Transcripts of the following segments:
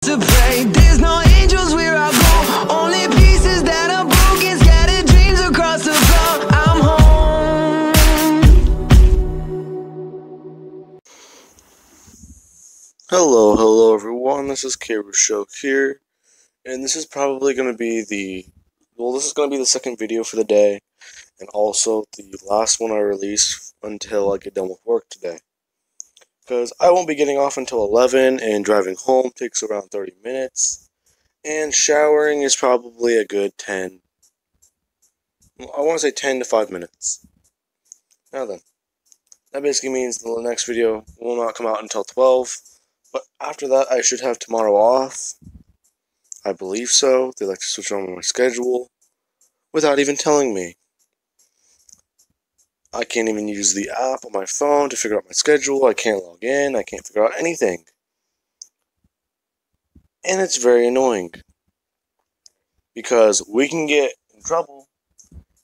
to pray. There's no angels where I go, only pieces that are broken, scattered dreams across the floor. I'm home. Hello everyone, this is Show here, and this is probably going to be the second video for the day, and also the last one I release until I get done with work today. Because I won't be getting off until 11, and driving home takes around 30 minutes, and showering is probably a good 10 to 5 minutes. Now then, that basically means the next video will not come out until 12, but after that I should have tomorrow off. I believe so. They like to switch on my schedule without even telling me. I can't even use the app on my phone to figure out my schedule. I can't log in. I can't figure out anything. And it's very annoying. Because we can get in trouble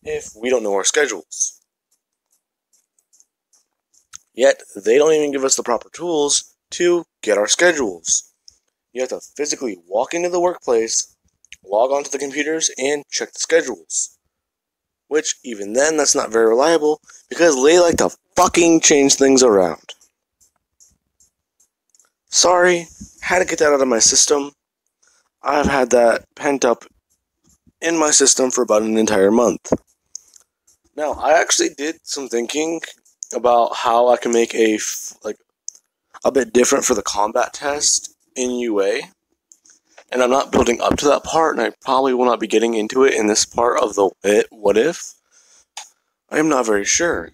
if we don't know our schedules. Yet, they don't even give us the proper tools to get our schedules. You have to physically walk into the workplace, log onto the computers, and check the schedules. Which, even then, that's not very reliable, because they like to fucking change things around. Sorry, had to get that out of my system. I've had that pent up in my system for about an entire month. Now, I actually did some thinking about how I can make a bit different for the combat test in UA. And I'm not building up to that part, and I probably will not be getting into it in this part of the what if. I am not very sure,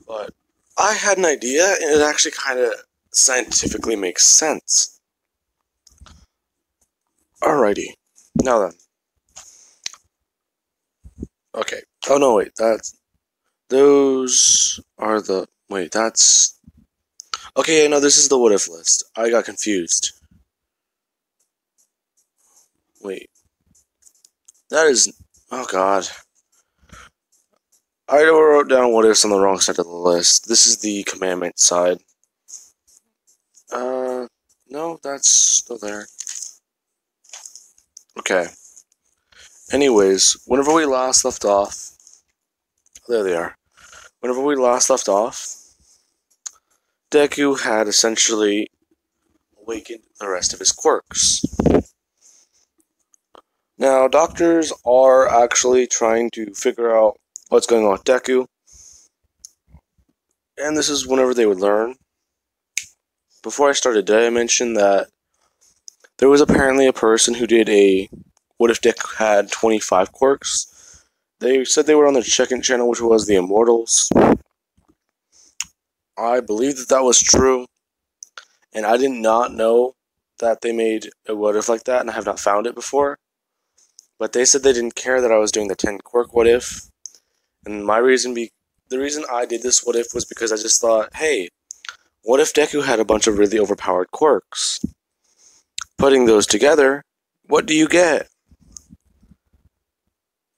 but I had an idea, and it actually kind of scientifically makes sense. Alrighty, now then. Okay. Oh no, wait. Okay, no, this is the what if list. I got confused. Wait. Oh god. I wrote down what ifs on the wrong side of the list. This is the commandment side. No, that's still there. Okay. Anyways, whenever we last left off... There they are. Whenever we last left off, Deku had essentially awakened the rest of his quirks. Now, doctors are actually trying to figure out what's going on with Deku, and this is whenever they would learn. Before I started today, I mentioned that there was apparently a person who did a what if Deku had 25 quirks. They said they were on their second channel, which was the Immortals. I believe that was true, and I did not know that they made a what if like that, and I have not found it before. But they said they didn't care that I was doing the 10 quirk what if, and the reason I did this what if was because I just thought, hey, what if Deku had a bunch of really overpowered quirks? Putting those together, what do you get?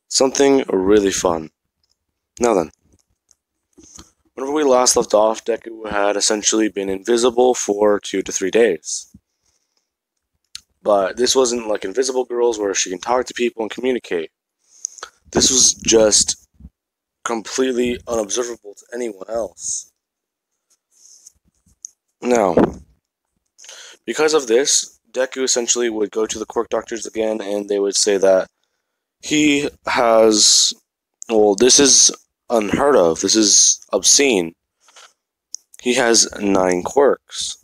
Something really fun. Now then, whenever we last left off, Deku had essentially been invisible for 2 to 3 days. But this wasn't like Invisible Girls where she can talk to people and communicate. This was just completely unobservable to anyone else. Now, because of this, Deku essentially would go to the quirk doctors again, and they would say that he has... Well, this is unheard of. This is obscene. He has 9 quirks.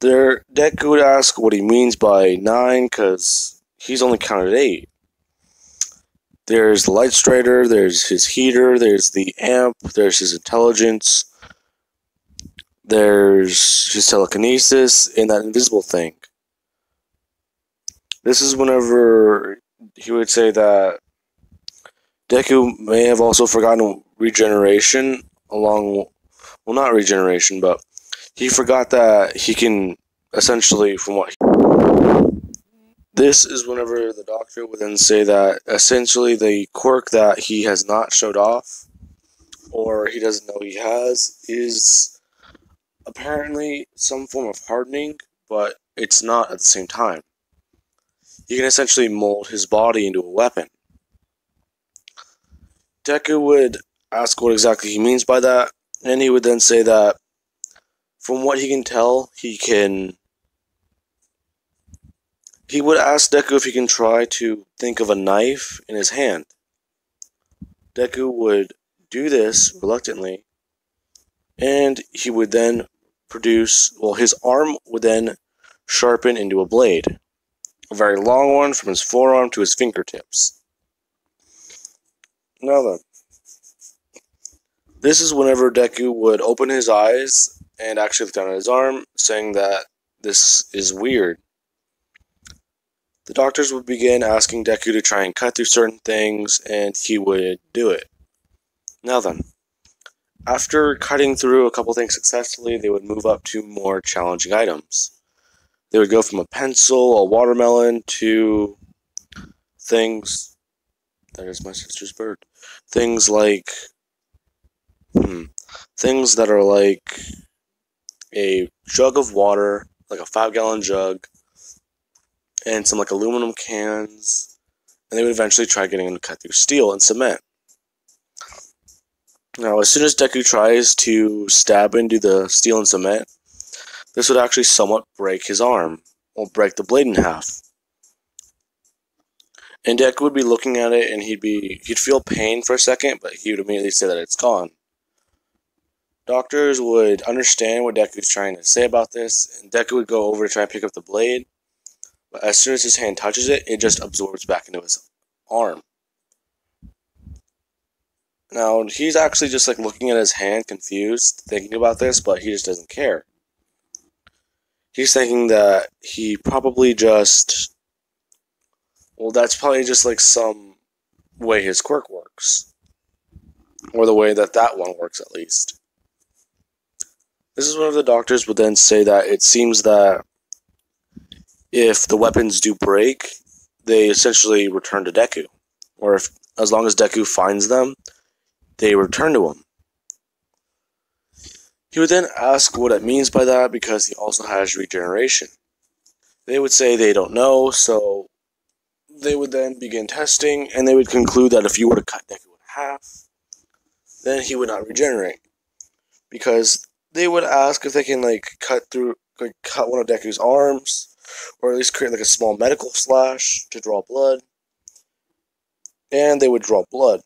Deku would ask what he means by 9, because he's only counted 8. There's the Light Strider, there's his Heater, there's the Amp, there's his Intelligence, there's his Telekinesis, and that Invisible thing. This is whenever he would say that Deku may have also forgotten Regeneration well, not Regeneration, but he forgot that he can essentially, this is whenever the doctor would then say that essentially the quirk that he has not showed off, or he doesn't know he has, is apparently some form of hardening, but it's not at the same time. He can essentially mold his body into a weapon. Deku would ask what exactly he means by that, and he would then say that from what he can tell, he would ask Deku if he can try to think of a knife in his hand. Deku would do this reluctantly, and he would then his arm would then sharpen into a blade. A very long one from his forearm to his fingertips. Now then, this is whenever Deku would open his eyes and actually look down at his arm, saying that this is weird. The doctors would begin asking Deku to try and cut through certain things, and he would do it. Now then, after cutting through a couple things successfully, they would move up to more challenging items. They would go from a pencil, a watermelon, to things... That is my sister's bird. Things like... Things that are like a jug of water, like a 5-gallon jug, and some like aluminum cans, and they would eventually try getting them to cut through steel and cement. Now, as soon as Deku tries to stab into the steel and cement, this would actually somewhat break his arm, or break the blade in half. And Deku would be looking at it, and he'd feel pain for a second, but he would immediately say that it's gone. Doctors would understand what Deku's trying to say about this, and Deku would go over to try and pick up the blade, but as soon as his hand touches it, it just absorbs back into his arm. Now, he's actually just like looking at his hand, confused, thinking about this, but he just doesn't care. He's thinking that he probably just... Well, that's probably just like some way his quirk works. Or the way that one works, at least. This is one of the doctors would then say that it seems that if the weapons do break, they essentially return to Deku. Or as long as Deku finds them, they return to him. He would then ask what it means by that, because he also has regeneration. They would say they don't know, so they would then begin testing, and they would conclude that if you were to cut Deku in half, then he would not regenerate. Because they would ask if they can cut one of Deku's arms, or at least create a small medical slash to draw blood. And they would draw blood.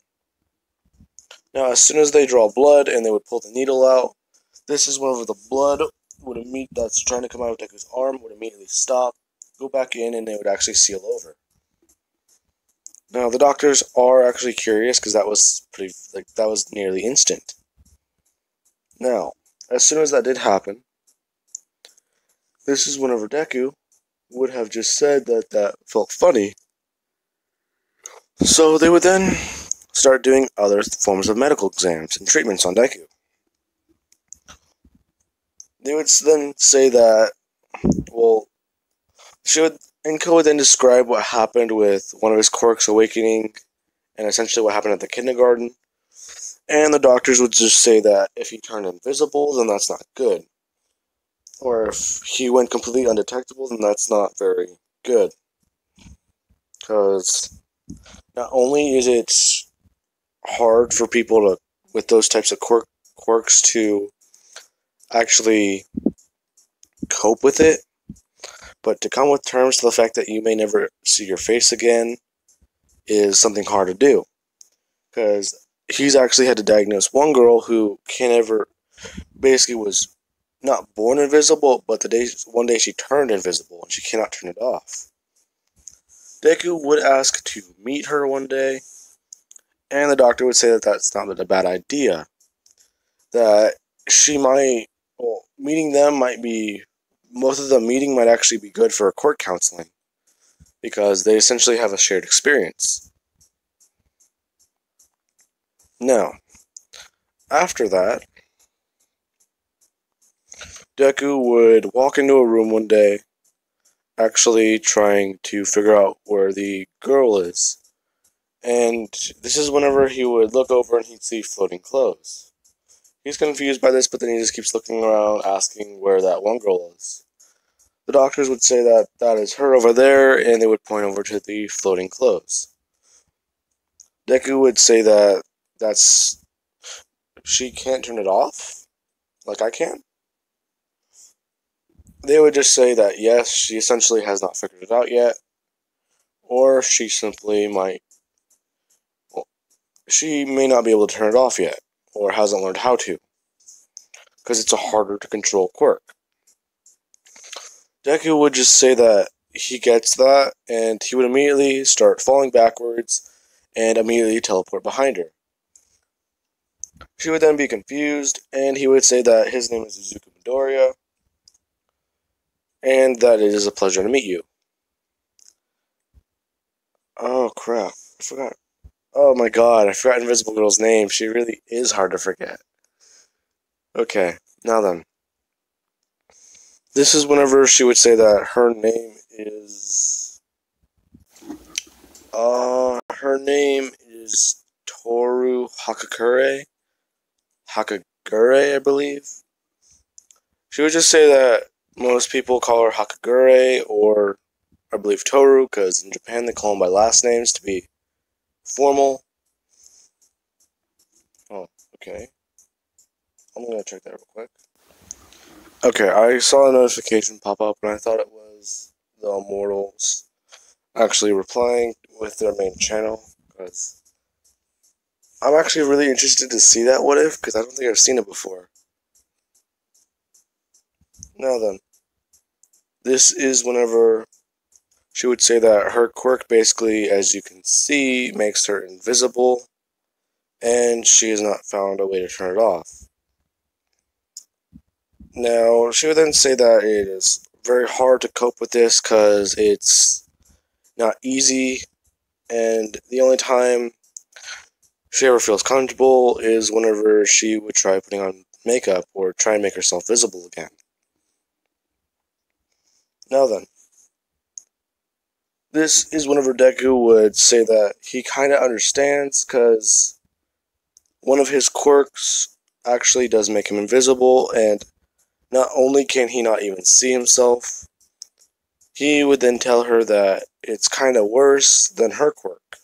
Now, as soon as they draw blood and they would pull the needle out, this is whenever the blood that's trying to come out of Deku's arm would immediately stop, go back in, and they would actually seal over. Now, the doctors are actually curious because that was that was nearly instant. Now, as soon as that did happen, this is whenever Deku would have just said that felt funny. So they would then start doing other forms of medical exams and treatments on Deku. They would then say that, Inko would then describe what happened with one of his quirks awakening, and essentially what happened at the kindergarten. And the doctors would just say that if he turned invisible, then that's not good. Or if he went completely undetectable, then that's not very good. Because not only is it hard for people with those types of quirks to actually cope with it, but to come with terms to the fact that you may never see your face again is something hard to do. Because he's actually had to diagnose one girl who basically was not born invisible, but one day she turned invisible and she cannot turn it off. Deku would ask to meet her one day, and the doctor would say that that's not a bad idea. That meeting them most of the meeting might actually be good for quirk counseling, because they essentially have a shared experience. Now, after that, Deku would walk into a room one day, actually trying to figure out where the girl is. And this is whenever he would look over and he'd see floating clothes. He's confused by this, but then he just keeps looking around, asking where that one girl is. the doctors would say that that is her over there, and they would point over to the floating clothes. Deku would say that that's she can't turn it off, like I can. They would just say that yes, she essentially has not figured it out yet, or she simply might, well, she may not be able to turn it off yet, or hasn't learned how to, because it's a harder to control quirk. Deku would just say that he gets that, and he would immediately start falling backwards and immediately teleport behind her. She would then be confused, and he would say that his name is Izuku Midoriya, and that it is a pleasure to meet you. Oh crap, I forgot. Oh my god, I forgot Invisible Girl's name. She really is hard to forget. Okay, now then. This is whenever she would say that her name is... her name is Toru Hakagure, I believe. She would just say that most people call her Hakagure, or I believe Toru, because in Japan they call them by last names to be formal. Oh, okay. I'm gonna check that real quick. Okay, I saw a notification pop up, and I thought it was the Immortals actually replying with their main channel, because I'm actually really interested to see that what if, because I don't think I've seen it before. Now then, this is whenever she would say that her quirk basically, as you can see, makes her invisible, and she has not found a way to turn it off. Now, she would then say that it is very hard to cope with this because it's not easy, and the only time she ever feels comfortable is whenever she would try putting on makeup or try and make herself visible again. Now then, this is whenever Deku would say that he kind of understands because one of his quirks actually does make him invisible, and not only can he not even see himself, he would then tell her that it's kind of worse than her quirk.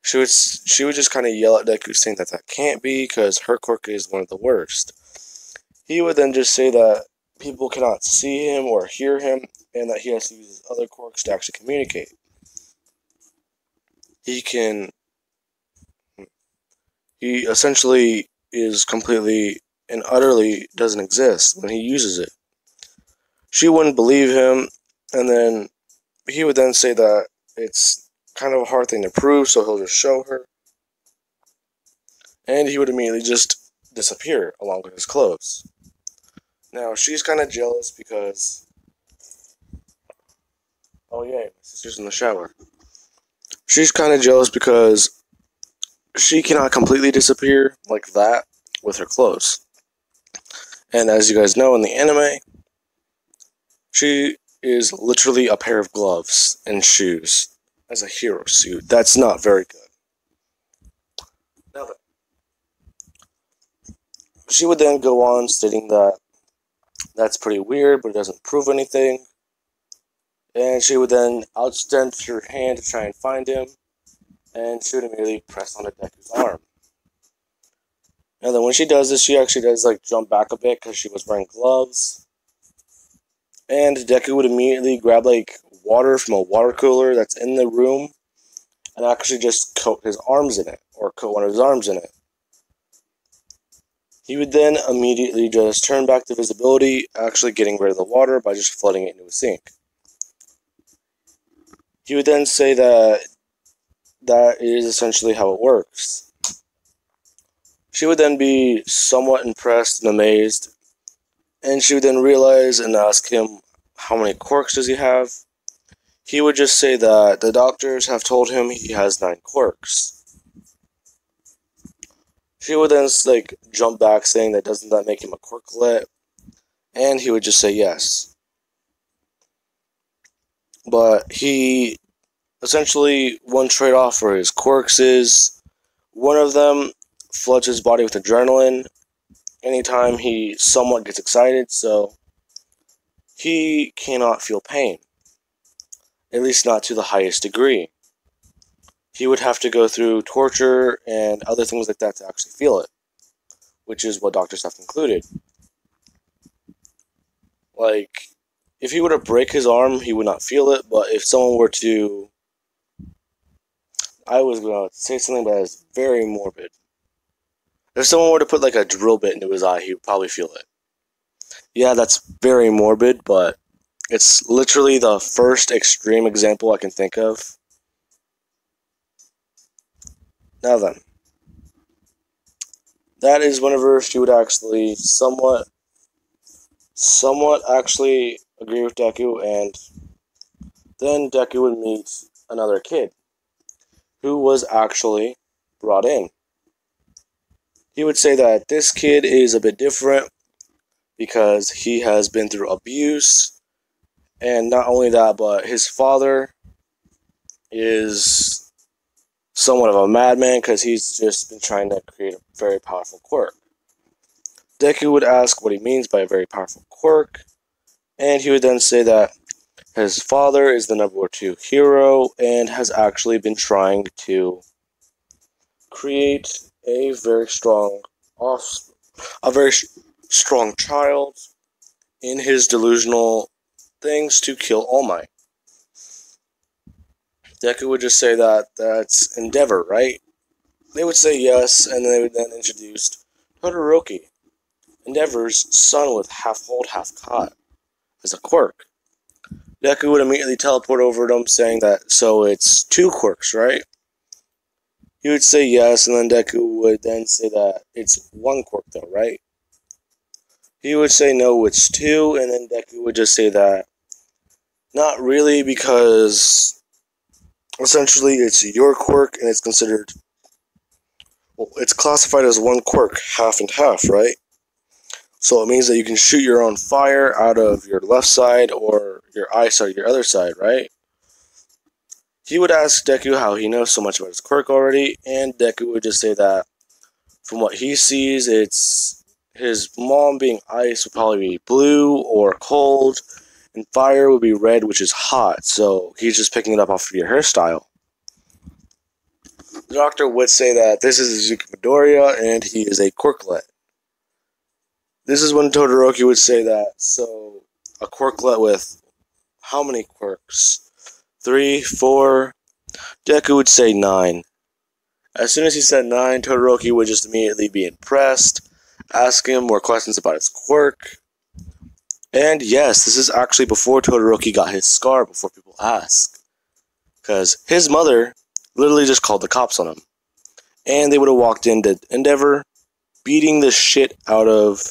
She would just kind of yell at Deku saying that that can't be because her quirk is one of the worst. He would then just say that people cannot see him or hear him, and that he has to use his other quirks to actually communicate. He essentially is completely and utterly doesn't exist when he uses it. She wouldn't believe him, and then he would then say that it's kind of a hard thing to prove, so he'll just show her. And he would immediately just disappear along with his clothes. Now, she's kind of jealous because... Oh yeah, my sister's in the shower. She's kind of jealous because she cannot completely disappear like that with her clothes. And as you guys know in the anime, she is literally a pair of gloves and shoes as a hero suit. That's not very good. Now then, she would then go on stating that that's pretty weird, but it doesn't prove anything. And she would then outstretch her hand to try and find him, and she would immediately press on Deku's arm. And then when she does this, she actually does like jump back a bit because she was wearing gloves. And Deku would immediately grab like water from a water cooler that's in the room and actually just coat his arms in it, or coat one of his arms in it. He would then immediately just turn back to visibility, actually getting rid of the water by just flooding it into a sink. He would then say that that is essentially how it works. She would then be somewhat impressed and amazed, and she would then realize and ask him how many quirks does he have. He would just say that the doctors have told him he has 9 quirks. She would then like jump back saying that doesn't that make him a quirklet, and he would just say yes. But he essentially, one trade-off for his quirks is one of them floods his body with adrenaline anytime he somewhat gets excited, so he cannot feel pain, at least not to the highest degree. He would have to go through torture and other things like that to actually feel it, which is what doctors have concluded. Like, if he were to break his arm, he would not feel it, but if someone were to... I was going to say something, but it's very morbid. If someone were to put like a drill bit into his eye, he would probably feel it. Yeah, that's very morbid, but it's literally the first extreme example I can think of. Now then, that is whenever she would actually somewhat actually agree with Deku, and then Deku would meet another kid who was actually brought in. He would say that this kid is a bit different because he has been through abuse, and not only that, but his father is somewhat of a madman because he's just been trying to create a very powerful quirk. Deku would ask what he means by a very powerful quirk, and he would then say that his father is the #2 hero and has actually been trying to create a very strong strong child in his delusional things to kill All Might. Deku would just say that that's Endeavor, right? They would say yes, and they would then introduce Todoroki, Endeavor's son with half hold, half caught, as a quirk. Deku would immediately teleport over to him, saying that, so it's 2 quirks, right? He would say yes, and then Deku would then say that it's 1 quirk though, right? He would say no, it's 2, and then Deku would just say that not really, because essentially it's your quirk and it's considered, well, it's classified as 1 quirk, half and half, right? So it means that you can shoot your own fire out of your left side or your eyesight, your other side, right? He would ask Deku how he knows so much about his quirk already, and Deku would just say that from what he sees, it's his mom being ice would probably be blue or cold, and fire would be red, which is hot, so he's just picking it up off of your hairstyle. The doctor would say that this is Izuku Midoriya, and he is a quirklet. This is when Todoroki would say that, so a quirklet with how many quirks? 3, 4, Deku would say 9. As soon as he said 9, Todoroki would just immediately be impressed, ask him more questions about his quirk. And yes, this is actually before Todoroki got his scar, before people ask. Because his mother literally just called the cops on him. And they would have walked into Endeavor, beating the shit out of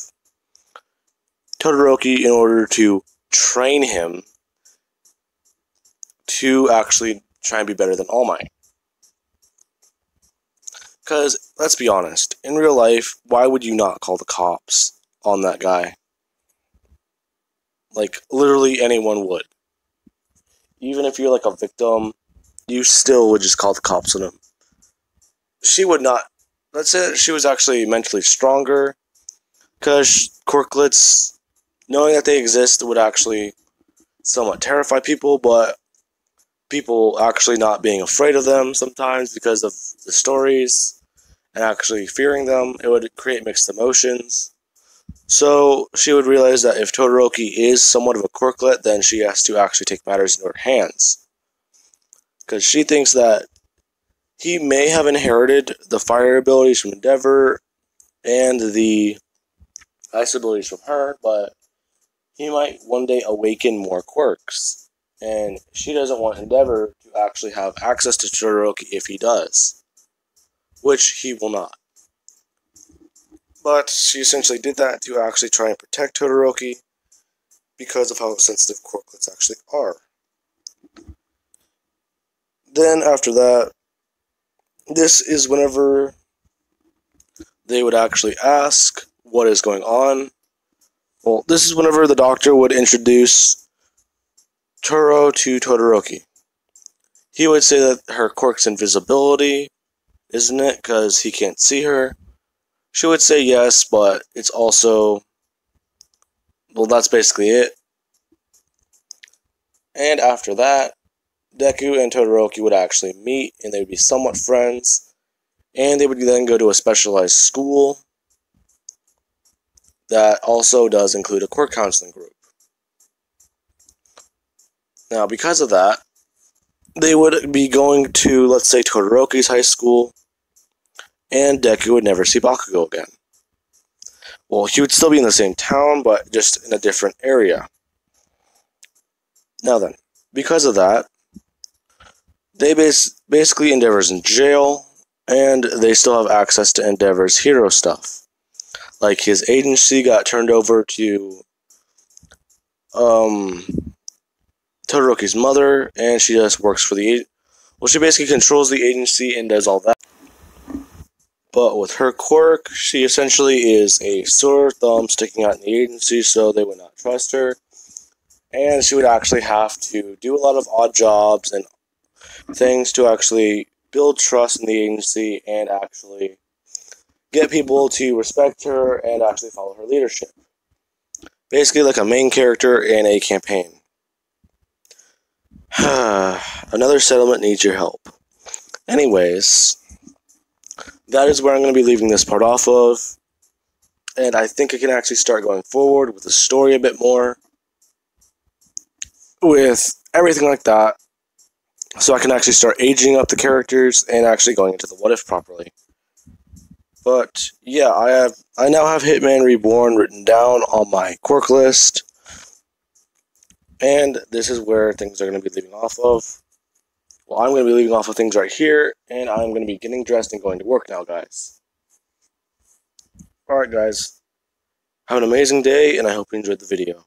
Todoroki in order to train him to actually try and be better than All Might. Because, let's be honest, in real life, why would you not call the cops on that guy? Like, literally anyone would. Even if you're like a victim, you still would just call the cops on him. She would not. Let's say that she was actually mentally stronger, because quirklets, knowing that they exist, would actually somewhat terrify people, but people actually not being afraid of them sometimes because of the stories and actually fearing them, it would create mixed emotions. So she would realize that if Todoroki is somewhat of a quirklet, then she has to actually take matters into her hands. Because she thinks that he may have inherited the fire abilities from Endeavor and the ice abilities from her, but he might one day awaken more quirks. And she doesn't want Endeavor to actually have access to Todoroki if he does. Which he will not. But she essentially did that to actually try and protect Todoroki because of how sensitive quirklets actually are. Then after that, this is whenever they would actually ask what is going on. Well, this is whenever the doctor would introduce Turo to Todoroki. He would say that her quirk's invisibility, isn't it? Because he can't see her. She would say yes, but it's also... well, that's basically it. And after that, Deku and Todoroki would actually meet, and they would be somewhat friends. And they would then go to a specialized school that also does include a quirk counseling group. Now, because of that, they would be going to, let's say, Todoroki's high school, and Deku would never see Bakugo again. Well, he would still be in the same town, but just in a different area. Now then, because of that, they basically Endeavor's in jail, and they still have access to Endeavor's hero stuff. Like, his agency got turned over to Todoroki's mother, and she just works for the... Well, she basically controls the agency and does all that. But with her quirk, she essentially is a sore thumb sticking out in the agency, so they would not trust her. And she would actually have to do a lot of odd jobs and things to actually build trust in the agency and actually get people to respect her and actually follow her leadership. Basically like a main character in a campaign. Another settlement needs your help. Anyways, that is where I'm going to be leaving this part off of. And I think I can actually start going forward with the story a bit more. With everything like that. So I can actually start aging up the characters and actually going into the what if properly. But yeah, I now have Hitman Reborn written down on my quirk list. And this is where things are going to be leaving off of. Well, I'm going to be leaving off of things right here, and I'm going to be getting dressed and going to work now, guys. Alright, guys. Have an amazing day, and I hope you enjoyed the video.